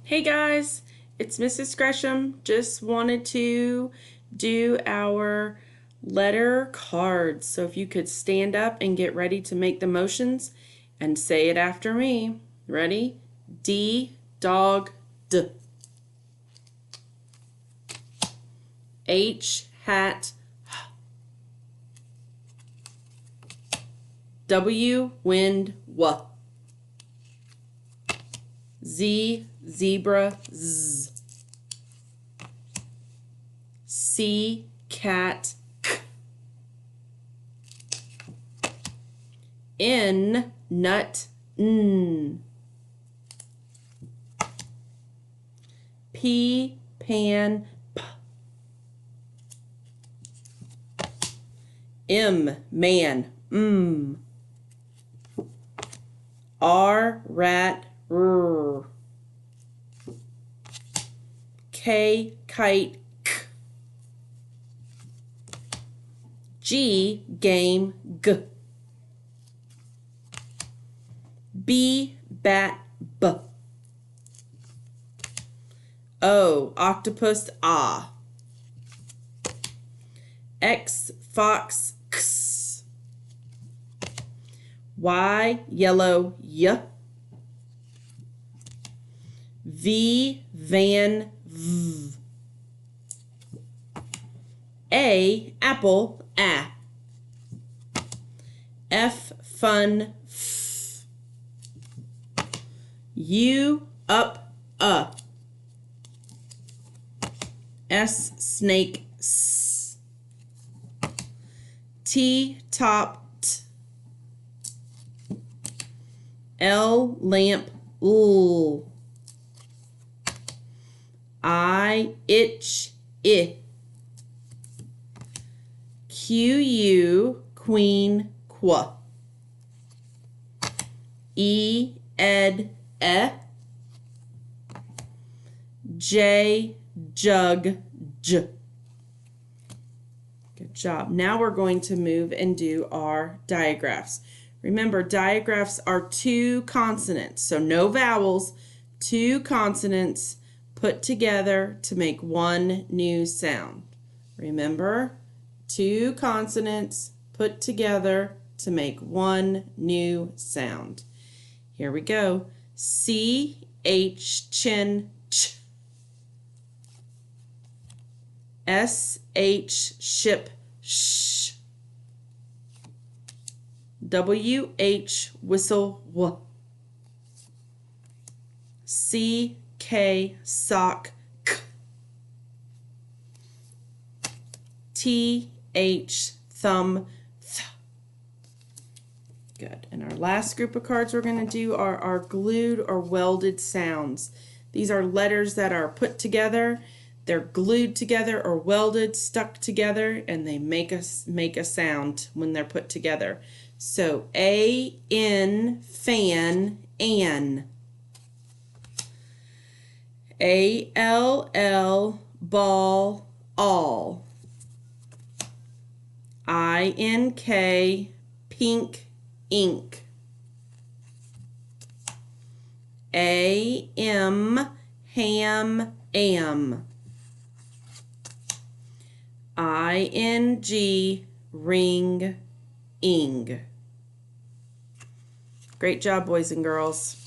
Hey guys, it's Mrs. Gresham. Just wanted to do our letter cards. So if you could stand up and get ready to make the motions and say it after me. Ready? D, dog, D. H, hat, W, wind, W. Z, zebra, Z. C, cat, K. N, nut, N. P, pan, P. M, man, M. R, rat, R. K, kite, K. G, game, G. B, bat, B. O, octopus, ah. X, fox, X. Y, yellow, Y. V, van, V. A, apple, A. F, fun, F. U, up, S, snake, S. T, top, T. L, lamp, L. I, itch, I. Q, queen, Qu. E, ed, E. J, jug, J. Good job. Now we're going to move and do our digraphs. Remember, digraphs are two consonants, so no vowels, two consonants put together to make one new sound. Remember, two consonants put together to make one new sound. Here we go. C, H, chin, ch. S, H, ship, sh. W, H, whistle, w. C, K, sock, k. T, H, thumb, th. Good. And our last group of cards we're going to do are our glued or welded sounds. These are letters that are put together. They're glued together or welded, stuck together, and they make a sound when they're put together. So A, N, fan, an. A, L, L, ball, all. I, N, K, pink, ink. A, M, ham, am. I, N, G, ring, ing. Great job, boys and girls.